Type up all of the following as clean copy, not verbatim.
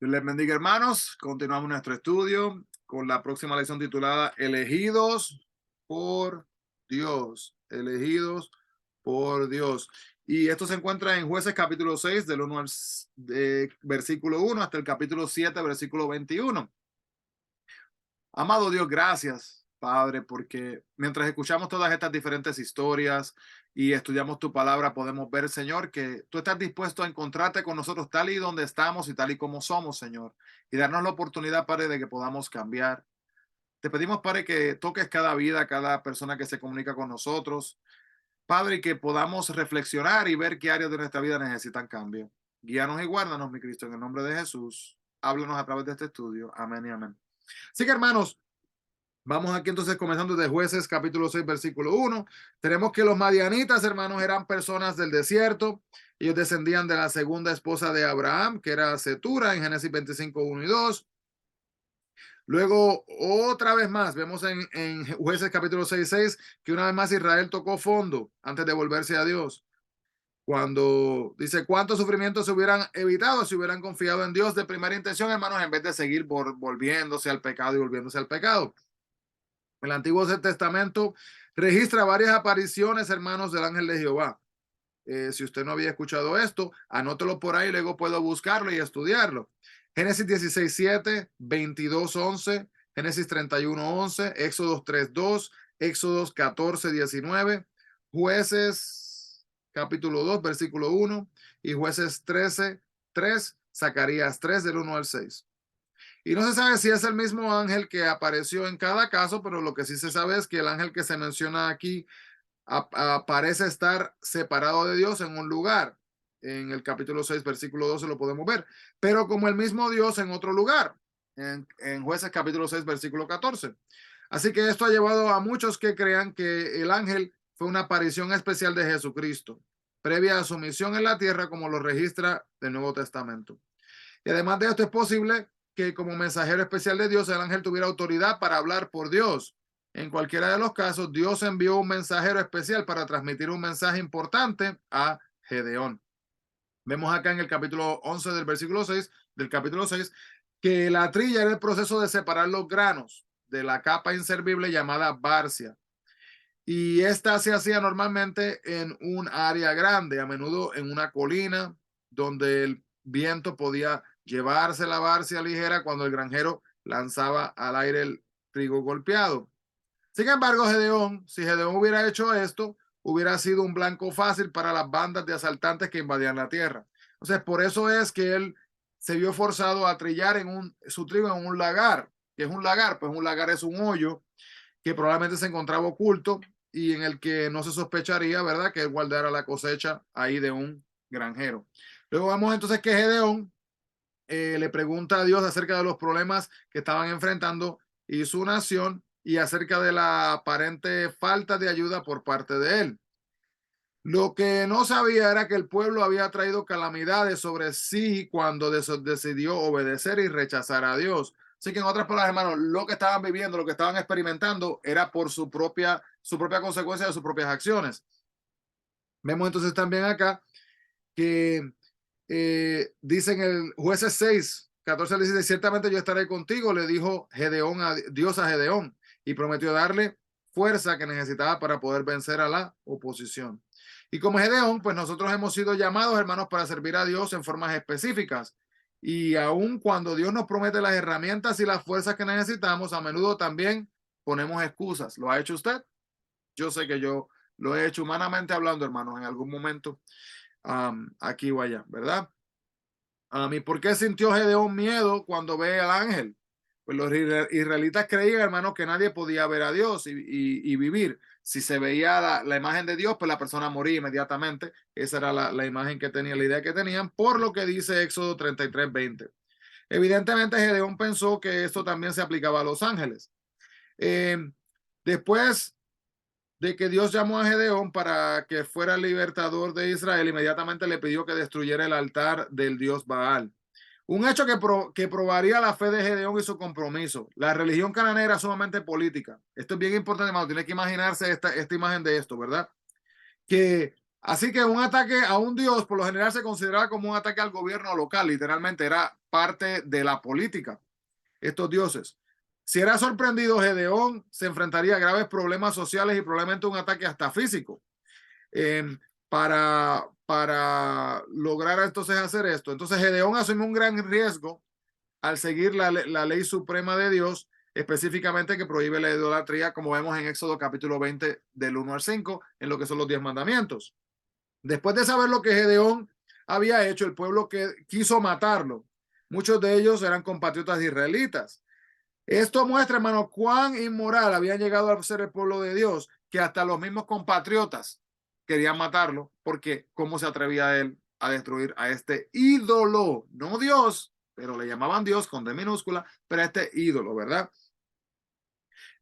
Dios les bendiga, hermanos. Continuamos nuestro estudio con la próxima lección titulada Elegidos por Dios. Elegidos por Dios. Y esto se encuentra en Jueces capítulo 6, del 1 al versículo 1 hasta el capítulo 7, versículo 21. Amado Dios, gracias, Padre, porque mientras escuchamos todas estas diferentes historias y estudiamos tu palabra, podemos ver, Señor, que tú estás dispuesto a encontrarte con nosotros tal y donde estamos y tal y como somos, Señor, y darnos la oportunidad, Padre, de que podamos cambiar. Te pedimos, Padre, que toques cada vida, cada persona que se comunica con nosotros, Padre, y que podamos reflexionar y ver qué áreas de nuestra vida necesitan cambio. Guíanos y guárdanos, mi Cristo, en el nombre de Jesús. Háblanos a través de este estudio. Amén y amén. Así que, hermanos, vamos aquí entonces comenzando de Jueces capítulo 6 versículo 1. Tenemos que los madianitas, hermanos, eran personas del desierto. Ellos descendían de la segunda esposa de Abraham, que era Cetura, en Génesis 25, 1 y 2. Luego, otra vez más, vemos en Jueces capítulo 6 que una vez más Israel tocó fondo antes de volverse a Dios. Cuando dice cuántos sufrimientos se hubieran evitado si hubieran confiado en Dios de primera intención, hermanos, en vez de seguir volviéndose al pecado y volviéndose al pecado. El Antiguo Testamento registra varias apariciones, hermanos, del ángel de Jehová. Si usted no había escuchado esto, anótelo por ahí, luego puedo buscarlo y estudiarlo. Génesis 16, 7, 22, 11, Génesis 31, 11, Éxodos 3, 2, Éxodos 14, 19, Jueces capítulo 2, versículo 1 y Jueces 13, 3, Zacarías 3, del 1 al 6. Y no se sabe si es el mismo ángel que apareció en cada caso, pero lo que sí se sabe es que el ángel que se menciona aquí parece estar separado de Dios en un lugar. En el capítulo 6, versículo 12 lo podemos ver, pero como el mismo Dios en otro lugar, en Jueces capítulo 6, versículo 14. Así que esto ha llevado a muchos que crean que el ángel fue una aparición especial de Jesucristo, previa a su misión en la tierra, como lo registra el Nuevo Testamento. Y además de esto es posible que como mensajero especial de Dios, el ángel tuviera autoridad para hablar por Dios. En cualquiera de los casos, Dios envió un mensajero especial para transmitir un mensaje importante a Gedeón. Vemos acá en el capítulo 11 del versículo 6, del capítulo 6, que la trilla era el proceso de separar los granos de la capa inservible llamada barcia. Y esta se hacía normalmente en un área grande, a menudo en una colina, donde el viento podía llevarse la barcia ligera cuando el granjero lanzaba al aire el trigo golpeado. Sin embargo, si Gedeón hubiera hecho esto, hubiera sido un blanco fácil para las bandas de asaltantes que invadían la tierra. Entonces, por eso es que él se vio forzado a trillar su trigo en un lagar. ¿Qué es un lagar? Pues un lagar es un hoyo que probablemente se encontraba oculto y en el que no se sospecharía, ¿verdad?, que él guardara la cosecha ahí de un granjero. Luego vemos entonces que Gedeón le pregunta a Dios acerca de los problemas que estaban enfrentando y su nación y acerca de la aparente falta de ayuda por parte de él. Lo que no sabía era que el pueblo había traído calamidades sobre sí cuando decidió obedecer y rechazar a Dios. Así que en otras palabras, hermanos, lo que estaban viviendo, lo que estaban experimentando era por su propia consecuencia de sus propias acciones. Vemos entonces también acá que dicen el Jueces 6, 14 al 16, ciertamente yo estaré contigo, le dijo Dios a Gedeón, y prometió darle fuerza que necesitaba para poder vencer a la oposición. Y como Gedeón, pues nosotros hemos sido llamados, hermanos, para servir a Dios en formas específicas. Y aun cuando Dios nos promete las herramientas y las fuerzas que necesitamos, a menudo también ponemos excusas. ¿Lo ha hecho usted? Yo sé que yo lo he hecho humanamente hablando, hermanos, en algún momento, aquí o allá, ¿verdad? ¿Y por qué sintió Gedeón miedo cuando ve al ángel? Pues los israelitas creían, hermanos, que nadie podía ver a Dios y vivir. Si se veía la imagen de Dios, pues la persona moría inmediatamente. Esa era la imagen que tenía, la idea que tenían, por lo que dice Éxodo 33, 20. Evidentemente, Gedeón pensó que esto también se aplicaba a los ángeles. Eh, Después de que Dios llamó a Gedeón para que fuera el libertador de Israel, inmediatamente le pidió que destruyera el altar del dios Baal. Un hecho que probaría la fe de Gedeón y su compromiso. La religión cananea era sumamente política. Esto es bien importante, hermano. Tiene que imaginarse esta imagen de esto, ¿verdad? Que Así que un ataque a un dios por lo general se consideraba como un ataque al gobierno local, literalmente era parte de la política, estos dioses. Si era sorprendido, Gedeón se enfrentaría a graves problemas sociales y probablemente un ataque hasta físico. Eh, para lograr entonces hacer esto. Entonces Gedeón asumió un gran riesgo al seguir la ley suprema de Dios, específicamente que prohíbe la idolatría, como vemos en Éxodo capítulo 20 del 1 al 5, en lo que son los 10 mandamientos. Después de saber lo que Gedeón había hecho, el pueblo que quiso matarlo, muchos de ellos eran compatriotas israelitas. Esto muestra, hermano, cuán inmoral habían llegado a ser el pueblo de Dios, que hasta los mismos compatriotas querían matarlo, porque cómo se atrevía él a destruir a este ídolo, no Dios, pero le llamaban Dios con D minúscula, pero este ídolo, ¿verdad?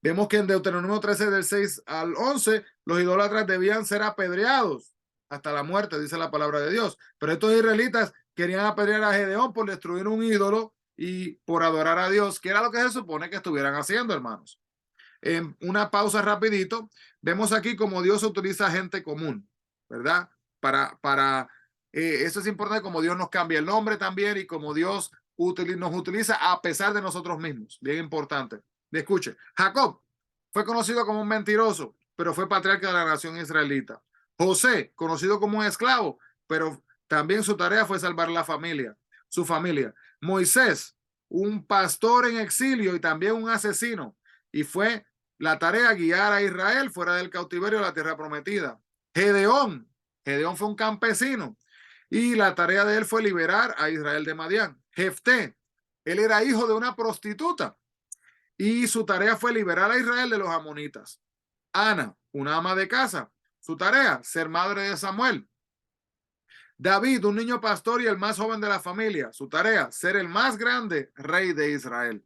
Vemos que en Deuteronomio 13 del 6 al 11, los idólatras debían ser apedreados hasta la muerte, dice la palabra de Dios. Pero estos israelitas querían apedrear a Gedeón por destruir un ídolo y por adorar a Dios, que era lo que se supone que estuvieran haciendo, hermanos. En una pausa rapidito, vemos aquí cómo Dios utiliza gente común, ¿verdad? Eso es importante, como Dios nos cambia el nombre también y como Dios nos utiliza a pesar de nosotros mismos. Bien importante. Escuche, Jacob fue conocido como un mentiroso, pero fue patriarca de la nación israelita. José, conocido como un esclavo, pero también su tarea fue salvar la familia, su familia. Moisés, un pastor en exilio y también un asesino, y fue la tarea guiar a Israel fuera del cautiverio de la tierra prometida. Gedeón fue un campesino y la tarea de él fue liberar a Israel de Madián. Jefté, él era hijo de una prostituta y su tarea fue liberar a Israel de los amonitas. Ana, una ama de casa, su tarea, ser madre de Samuel. David, un niño pastor y el más joven de la familia, su tarea, ser el más grande rey de Israel.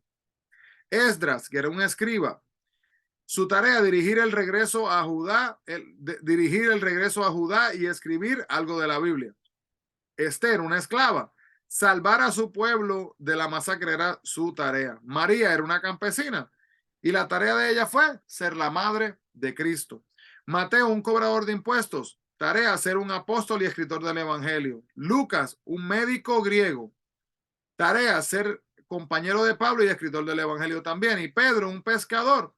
Esdras, que era un escriba, su tarea, dirigir el regreso a Judá, dirigir el regreso a Judá y escribir algo de la Biblia. Esther, una esclava, salvar a su pueblo de la masacre era su tarea. María era una campesina y la tarea de ella fue ser la madre de Cristo. Mateo, un cobrador de impuestos, tarea ser un apóstol y escritor del evangelio. Lucas, un médico griego, tarea ser compañero de Pablo y escritor del evangelio también. Y Pedro, un pescador,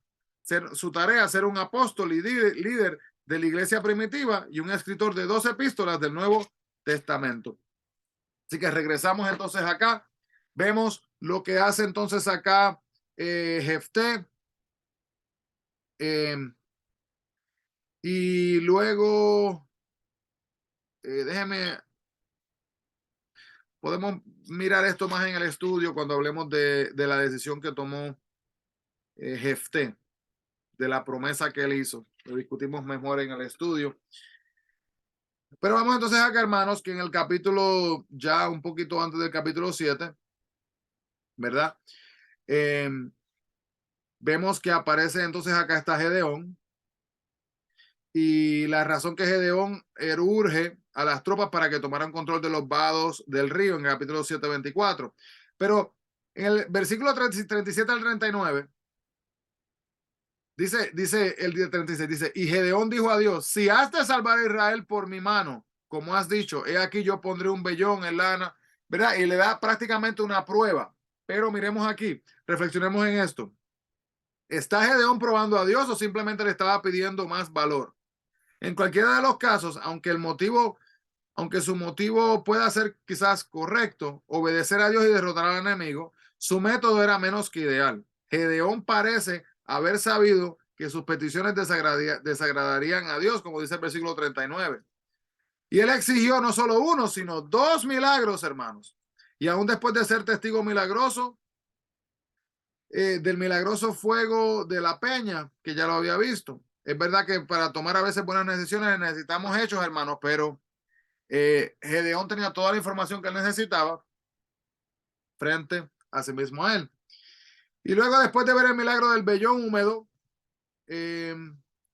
su tarea ser un apóstol y líder de la iglesia primitiva y un escritor de 2 epístolas del Nuevo Testamento. Así que regresamos entonces acá. Vemos lo que hace entonces acá Jefté. Y luego, podemos mirar esto más en el estudio cuando hablemos de la decisión que tomó Jefté, de la promesa que él hizo. Lo discutimos mejor en el estudio. Pero vamos entonces acá, hermanos, que en el capítulo, ya un poquito antes del capítulo 7, ¿verdad? Vemos que aparece entonces acá está Gedeón. Y la razón que Gedeón urge a las tropas para que tomaran control de los vados del río en el capítulo 7:24. Pero en el versículo 37 al 39, dice el 36, dice, y Gedeón dijo a Dios, si has de salvar a Israel por mi mano, como has dicho, he aquí yo pondré un vellón en lana, ¿verdad? Y le da prácticamente una prueba. Pero miremos aquí, reflexionemos en esto. ¿Está Gedeón probando a Dios o simplemente le estaba pidiendo más valor? En cualquiera de los casos, aunque su motivo pueda ser quizás correcto, obedecer a Dios y derrotar al enemigo, su método era menos que ideal. Gedeón parece haber sabido que sus peticiones desagradarían a Dios, como dice el versículo 39. Y él exigió no solo uno, sino 2 milagros, hermanos. Y aún después de ser testigo milagroso, del milagroso fuego de la peña, que ya lo había visto. Es verdad que para tomar a veces buenas decisiones necesitamos hechos, hermanos, pero Gedeón tenía toda la información que él necesitaba frente a sí mismo a él. Y luego, después de ver el milagro del vellón húmedo,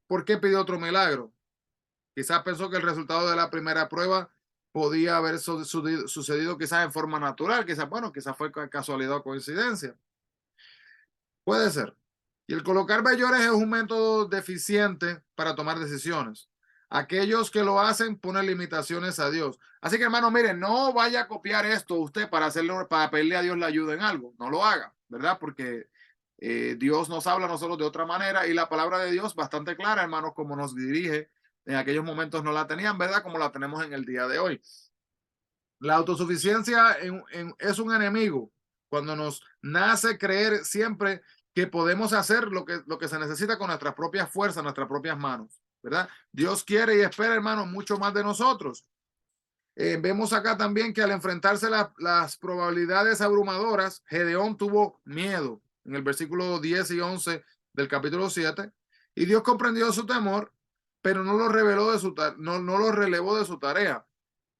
¿por qué pidió otro milagro? Quizás pensó que el resultado de la primera prueba podía haber sucedido quizás en forma natural, quizás fue casualidad o coincidencia. Puede ser. Y el colocar vellores es un método deficiente para tomar decisiones. Aquellos que lo hacen ponen limitaciones a Dios. Así que, hermano, miren, no vaya a copiar esto usted para hacerlo, para pedirle a Dios la ayuda en algo. No lo haga, ¿verdad? Porque Dios nos habla a nosotros de otra manera y la palabra de Dios bastante clara, hermanos, como nos dirige. En aquellos momentos no la tenían, ¿verdad? Como la tenemos en el día de hoy. La autosuficiencia es un enemigo cuando nos nace creer siempre que podemos hacer lo que se necesita con nuestras propias fuerzas, nuestras propias manos, ¿verdad? Dios quiere y espera, hermano, mucho más de nosotros. Vemos acá también que al enfrentarse las probabilidades abrumadoras, Gedeón tuvo miedo en el versículo 10 y 11 del capítulo 7, y Dios comprendió su temor, pero no lo reveló de no lo relevó de su tarea.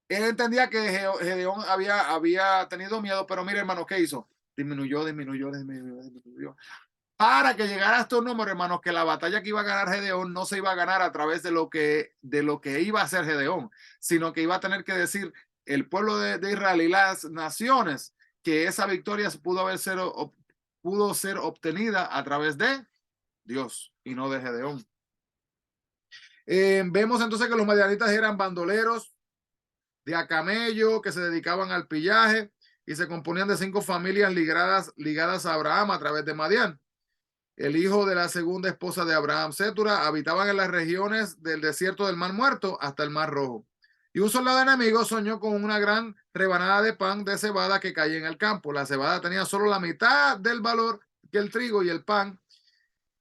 Él entendía que Gedeón había tenido miedo, pero mire, hermano, ¿qué hizo? Disminuyó. Para que llegara a estos números, hermanos, que la batalla que iba a ganar Gedeón no se iba a ganar a través de lo que iba a hacer Gedeón, sino que iba a tener que decir el pueblo de Israel y las naciones que esa victoria pudo ser obtenida a través de Dios y no de Gedeón. Vemos entonces que los madianitas eran bandoleros de a camello que se dedicaban al pillaje y se componían de 5 familias ligadas a Abraham a través de Madián. El hijo de la segunda esposa de Abraham, Sétura, habitaban en las regiones del desierto del Mar Muerto hasta el Mar Rojo. Y un soldado enemigo soñó con una gran rebanada de pan de cebada que caía en el campo. La cebada tenía solo la mitad del valor que el trigo y el pan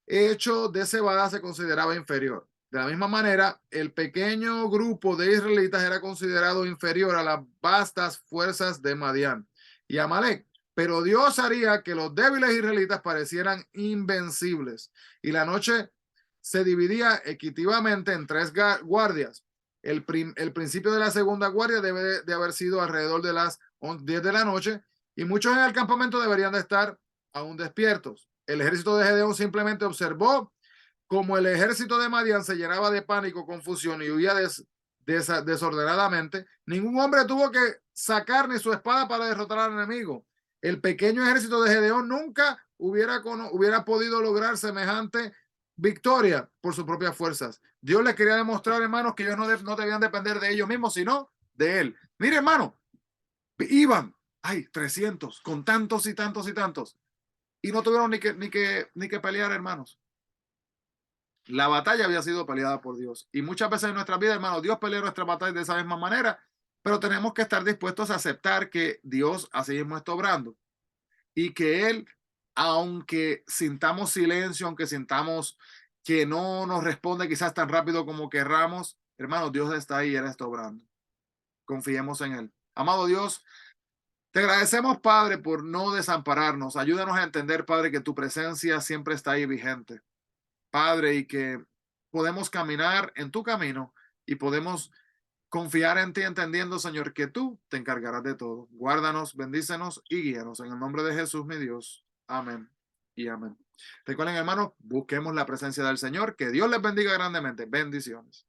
hecho de cebada se consideraba inferior. De la misma manera, el pequeño grupo de israelitas era considerado inferior a las vastas fuerzas de Madián y Amalek. Pero Dios haría que los débiles israelitas parecieran invencibles. Y la noche se dividía equitativamente en 3 guardias. El principio de la segunda guardia debe de haber sido alrededor de las 10 de la noche y muchos en el campamento deberían de estar aún despiertos. El ejército de Gedeón simplemente observó como el ejército de Madián se llenaba de pánico, confusión y huía desordenadamente. Ningún hombre tuvo que sacar ni su espada para derrotar al enemigo. El pequeño ejército de Gedeón nunca hubiera podido lograr semejante victoria por sus propias fuerzas. Dios les quería demostrar, hermanos, que ellos no debían depender de ellos mismos, sino de él. Mire, hermano, iban, 300, con tantos y tantos y tantos, y no tuvieron ni que pelear, hermanos. La batalla había sido peleada por Dios. Y muchas veces en nuestra vida, hermanos, Dios pelea nuestra batalla de esa misma manera, pero tenemos que estar dispuestos a aceptar que Dios así mismo está obrando y que Él, aunque sintamos silencio, aunque sintamos que no nos responde quizás tan rápido como querramos, hermanos, Dios está ahí y Él está obrando. Confiemos en Él. Amado Dios, te agradecemos, Padre, por no desampararnos. Ayúdanos a entender, Padre, que tu presencia siempre está ahí vigente. Padre, y que podemos caminar en tu camino y podemos confiar en ti, entendiendo, Señor, que tú te encargarás de todo. Guárdanos, bendícenos y guíanos. En el nombre de Jesús, mi Dios. Amén y amén. Recuerden, hermanos, busquemos la presencia del Señor. Que Dios les bendiga grandemente. Bendiciones.